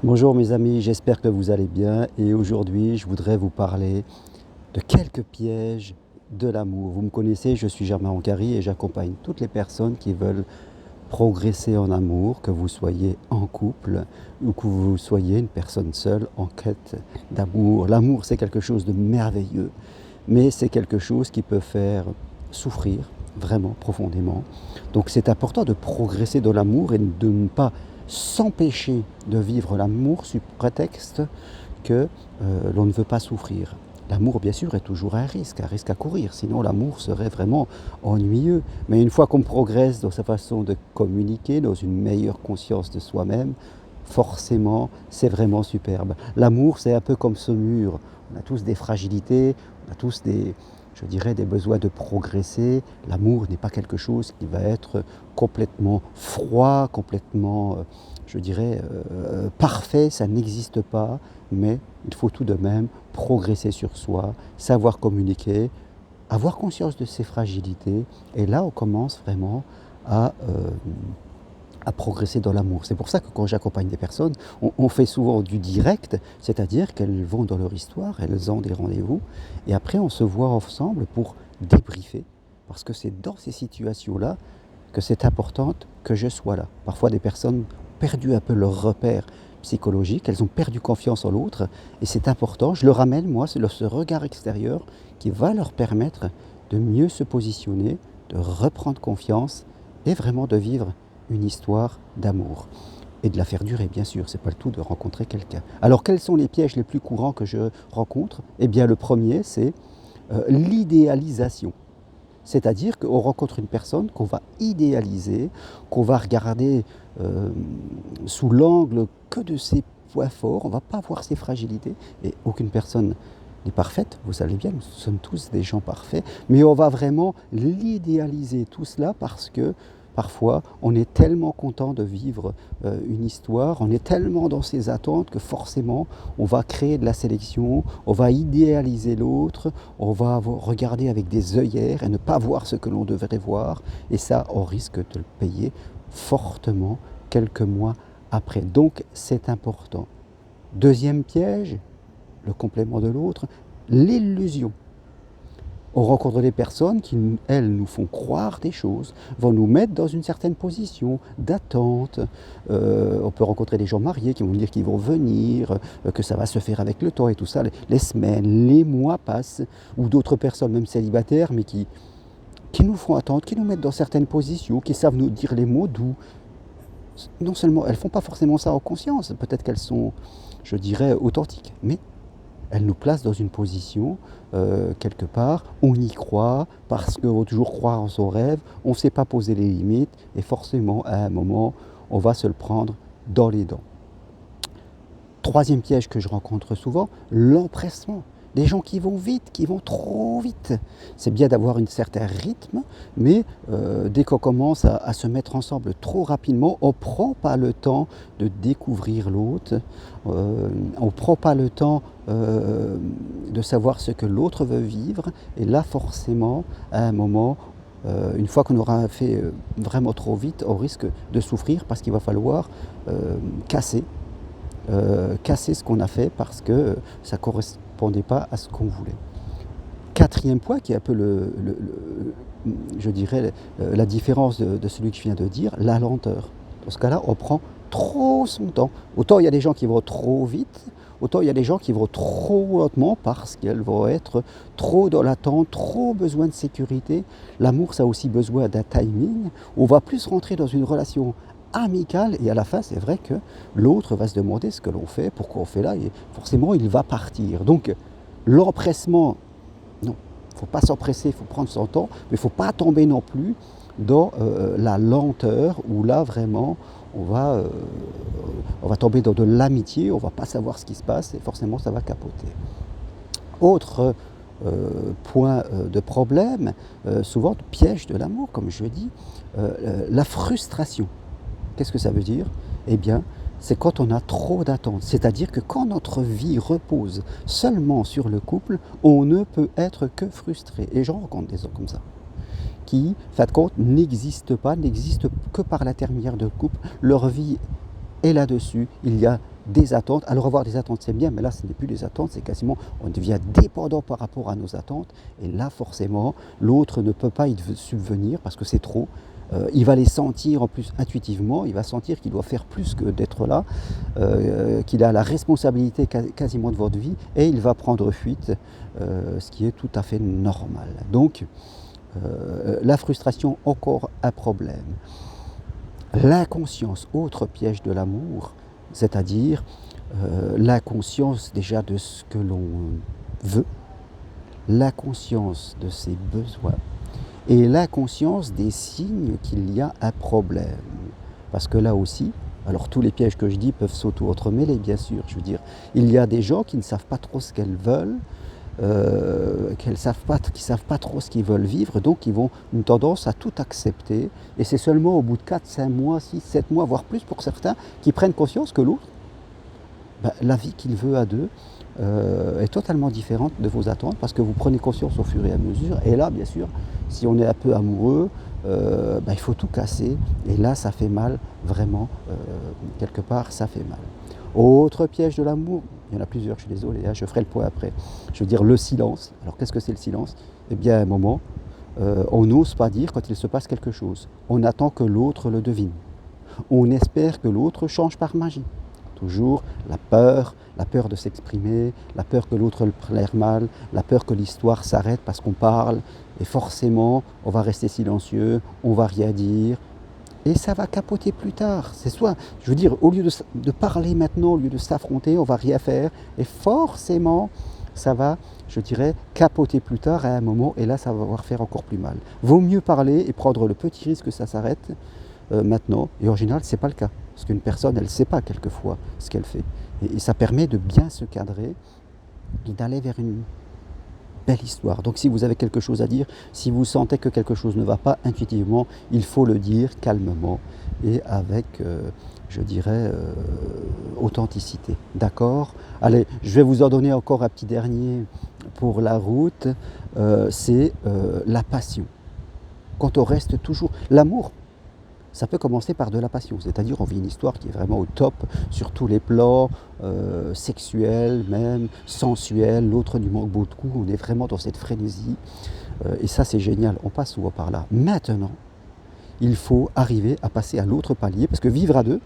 Bonjour mes amis, j'espère que vous allez bien et aujourd'hui je voudrais vous parler de quelques pièges de l'amour. Vous me connaissez, je suis Germain Ancari et j'accompagne toutes les personnes qui veulent progresser en amour, que vous soyez en couple ou que vous soyez une personne seule en quête d'amour. L'amour c'est quelque chose de merveilleux, mais c'est quelque chose qui peut faire souffrir vraiment profondément. Donc c'est important de progresser dans l'amour et de ne pas s'empêcher de vivre l'amour sous prétexte que l'on ne veut pas souffrir. L'amour, bien sûr, est toujours un risque à courir, sinon l'amour serait vraiment ennuyeux. Mais une fois qu'on progresse dans sa façon de communiquer, dans une meilleure conscience de soi-même, forcément, c'est vraiment superbe. L'amour, c'est un peu comme ce mur. On a tous des fragilités, on a tous je dirais, des besoins de progresser. L'amour n'est pas quelque chose qui va être complètement froid, complètement, je dirais, parfait, ça n'existe pas, mais il faut tout de même progresser sur soi, savoir communiquer, avoir conscience de ses fragilités, et là on commence vraiment à, euh, à progresser dans l'amour. C'est pour ça que quand j'accompagne des personnes, on fait souvent du direct, c'est-à-dire qu'elles vont dans leur histoire, elles ont des rendez-vous, et après on se voit ensemble pour débriefer, parce que c'est dans ces situations-là que c'est important que je sois là. Parfois des personnes ont perdu un peu leur repère psychologique, elles ont perdu confiance en l'autre, et c'est important, je le ramène moi, c'est ce regard extérieur qui va leur permettre de mieux se positionner, de reprendre confiance et vraiment de vivre une histoire d'amour. Et de la faire durer, bien sûr, c'est pas le tout de rencontrer quelqu'un. Alors quels sont les pièges les plus courants que je rencontre? Eh bien le premier, c'est l'idéalisation. C'est-à-dire qu'on rencontre une personne qu'on va idéaliser, qu'on va regarder euh, sous l'angle que de ses points forts, on ne va pas voir ses fragilités, et aucune personne n'est parfaite, vous savez bien, nous sommes tous des gens parfaits, mais on va vraiment l'idéaliser tout cela parce que parfois on est tellement content de vivre une histoire, on est tellement dans ses attentes que forcément on va créer de la sélection, on va idéaliser l'autre, on va regarder avec des œillères et ne pas voir ce que l'on devrait voir, et ça on risque de le payer fortement quelques mois après. Donc c'est important. Deuxième piège, le complément de l'autre, l'illusion. On rencontre des personnes qui, elles, nous font croire des choses, vont nous mettre dans une certaine position d'attente. On peut rencontrer des gens mariés qui vont dire qu'ils vont venir, que ça va se faire avec le temps et tout ça. Les semaines, les mois passent, ou d'autres personnes, même célibataires, mais qui nous font attendre, qui nous mettent dans certaines positions, qui savent nous dire les mots doux. Non seulement, elles ne font pas forcément ça en conscience, peut-être qu'elles sont, je dirais, authentiques, mais elle nous place dans une position, quelque part, on y croit, parce qu'on veut toujours croire en son rêve, on ne sait pas poser les limites, et forcément, à un moment, on va se le prendre dans les dents. Troisième piège que je rencontre souvent, l'empressement. Des gens qui vont vite, qui vont trop vite. C'est bien d'avoir un certain rythme, mais dès qu'on commence à se mettre ensemble trop rapidement, on ne prend pas le temps de découvrir l'autre, on ne prend pas le temps de savoir ce que l'autre veut vivre, et là forcément, à un moment, une fois qu'on aura fait vraiment trop vite, on risque de souffrir parce qu'il va falloir casser casser ce qu'on a fait parce que ça ne correspondait pas à ce qu'on voulait. Quatrième point, qui est un peu je dirais, la différence de celui que je viens de dire, la lenteur. Dans ce cas-là, on prend trop son temps. Autant il y a des gens qui vont trop vite, autant il y a des gens qui vont trop lentement parce qu'elles vont être trop dans l'attente, trop besoin de sécurité. L'amour, ça a aussi besoin d'un timing. On va plus rentrer dans une relation amicale, et à la fin, c'est vrai que l'autre va se demander ce que l'on fait, pourquoi on fait là, et forcément, il va partir. Donc, l'empressement, non, il ne faut pas s'empresser, il faut prendre son temps, mais il ne faut pas tomber non plus dans la lenteur, où là, vraiment, on va tomber dans de l'amitié, on ne va pas savoir ce qui se passe, et forcément, ça va capoter. Autre point de problème, souvent piège de l'amour, comme je dis, la frustration. Qu'est-ce que ça veut dire? Eh bien, c'est quand on a trop d'attentes. C'est-à-dire que quand notre vie repose seulement sur le couple, on ne peut être que frustré. Et j'en rencontre des gens comme ça, qui, en fin de compte, n'existent que par l'intermédiaire de couple. Leur vie est là-dessus. Il y a des attentes. Alors avoir des attentes c'est bien, mais là ce n'est plus des attentes, c'est quasiment, on devient dépendant par rapport à nos attentes, et là forcément l'autre ne peut pas y subvenir parce que c'est trop. Il va les sentir en plus intuitivement, il va sentir qu'il doit faire plus que d'être là, qu'il a la responsabilité quasiment de votre vie, et il va prendre fuite, ce qui est tout à fait normal. Donc la frustration, encore un problème. L'inconscience, autre piège de l'amour, c'est-à-dire l'inconscience déjà de ce que l'on veut, l'inconscience de ses besoins et l'inconscience des signes qu'il y a un problème. Parce que là aussi, alors tous les pièges que je dis peuvent s'auto-entremêler, bien sûr. Je veux dire, il y a des gens qui ne savent pas trop ce qu'elles veulent, qui ne savent pas trop ce qu'ils veulent vivre, donc ils vont une tendance à tout accepter. Et c'est seulement au bout de 4, 5 mois, 6, 7 mois, voire plus pour certains, qui prennent conscience que l'autre, la vie qu'il veut à deux, est totalement différente de vos attentes, parce que vous prenez conscience au fur et à mesure. Et là, bien sûr, si on est un peu amoureux, il faut tout casser. Et là, ça fait mal, vraiment, quelque part, ça fait mal. Autre piège de l'amour, il y en a plusieurs, je suis désolé, je ferai le point après. Je veux dire le silence. Alors qu'est-ce que c'est le silence? Eh bien, à un moment, on n'ose pas dire quand il se passe quelque chose. On attend que l'autre le devine. On espère que l'autre change par magie. Toujours la peur de s'exprimer, la peur que l'autre le prenne mal, la peur que l'histoire s'arrête parce qu'on parle, et forcément, on va rester silencieux, on va rien dire, et ça va capoter plus tard. C'est soit, je veux dire, au lieu de parler maintenant, au lieu de s'affronter, on va rien faire, et forcément, ça va, je dirais, capoter plus tard à un moment, et là, ça va faire encore plus mal. Vaut mieux parler et prendre le petit risque que ça s'arrête maintenant, et en général, ce n'est pas le cas. Parce qu'une personne, elle ne sait pas quelquefois ce qu'elle fait. Et ça permet de bien se cadrer et d'aller vers une belle histoire. Donc si vous avez quelque chose à dire, si vous sentez que quelque chose ne va pas intuitivement, il faut le dire calmement et avec, je dirais, authenticité. D'accord? Allez, je vais vous en donner encore un petit dernier pour la route. C'est la passion. Quand on reste toujours... L'amour, ça peut commencer par de la passion, c'est-à-dire on vit une histoire qui est vraiment au top sur tous les plans, sexuels, même sensuels, l'autre du manque beaucoup, on est vraiment dans cette frénésie, et ça c'est génial, on passe souvent par là. Maintenant, il faut arriver à passer à l'autre palier, parce que vivre à deux,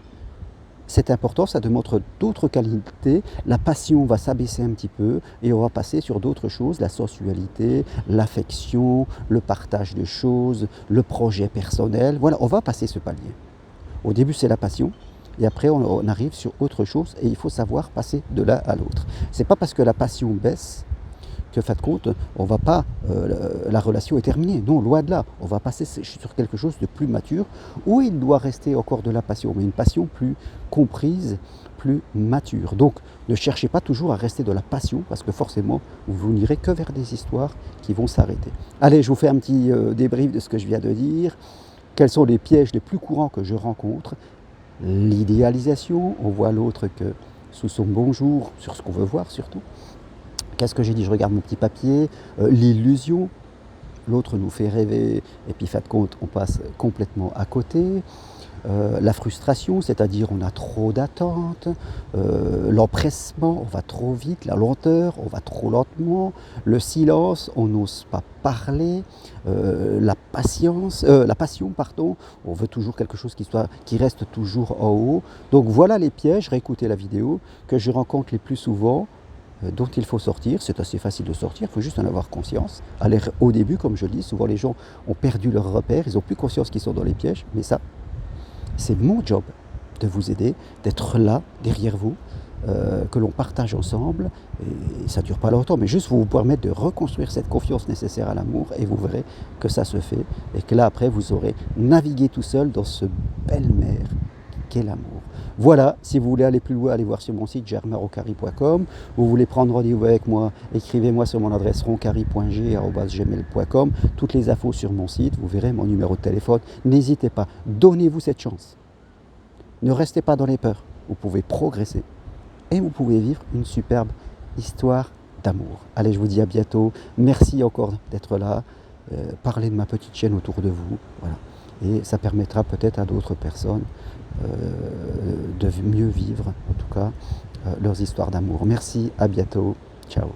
c'est important, ça démontre d'autres qualités, la passion va s'abaisser un petit peu et on va passer sur d'autres choses, la sensualité, l'affection, le partage de choses, le projet personnel, voilà, on va passer ce palier. Au début c'est la passion et après on arrive sur autre chose et il faut savoir passer de l'un à l'autre. C'est pas parce que la passion baisse que, fin de compte, on va pas, la relation est terminée. Non, loin de là. On va passer sur quelque chose de plus mature, où il doit rester encore de la passion, mais une passion plus comprise, plus mature. Donc, ne cherchez pas toujours à rester de la passion, parce que forcément, vous n'irez que vers des histoires qui vont s'arrêter. Allez, je vous fais un petit débrief de ce que je viens de dire. Quels sont les pièges les plus courants que je rencontre? L'idéalisation, on voit l'autre que sous son bon jour, sur ce qu'on veut voir surtout. Qu'est-ce que j'ai dit? Je regarde mon petit papier. L'illusion, l'autre nous fait rêver et puis, fin de compte, on passe complètement à côté. La frustration, c'est-à-dire on a trop d'attentes. L'empressement, on va trop vite. La lenteur, on va trop lentement. Le silence, on n'ose pas parler. La passion, pardon, on veut toujours quelque chose qui reste toujours en haut. Donc voilà les pièges, réécoutez la vidéo, que je rencontre les plus souvent, dont il faut sortir. C'est assez facile de sortir, il faut juste en avoir conscience. Aller au début, comme je le dis, souvent les gens ont perdu leur repère, ils n'ont plus conscience qu'ils sont dans les pièges, mais ça, c'est mon job de vous aider, d'être là, derrière vous, que l'on partage ensemble, et ça ne dure pas longtemps, mais juste vous permettre de reconstruire cette confiance nécessaire à l'amour, et vous verrez que ça se fait, et que là, après, vous aurez navigué tout seul dans ce belle mer qu'est l'amour. Voilà, si vous voulez aller plus loin, allez voir sur mon site germainroncari.com. Vous voulez prendre rendez-vous avec moi, écrivez-moi sur mon adresse roncari.g@gmail.com. Toutes les infos sur mon site, vous verrez mon numéro de téléphone. N'hésitez pas, donnez-vous cette chance. Ne restez pas dans les peurs, vous pouvez progresser et vous pouvez vivre une superbe histoire d'amour. Allez, je vous dis à bientôt. Merci encore d'être là. Parlez de ma petite chaîne autour de vous. Voilà. Et ça permettra peut-être à d'autres personnes de mieux vivre, en tout cas. cas leurs histoires d'amour. Merci, à bientôt, ciao.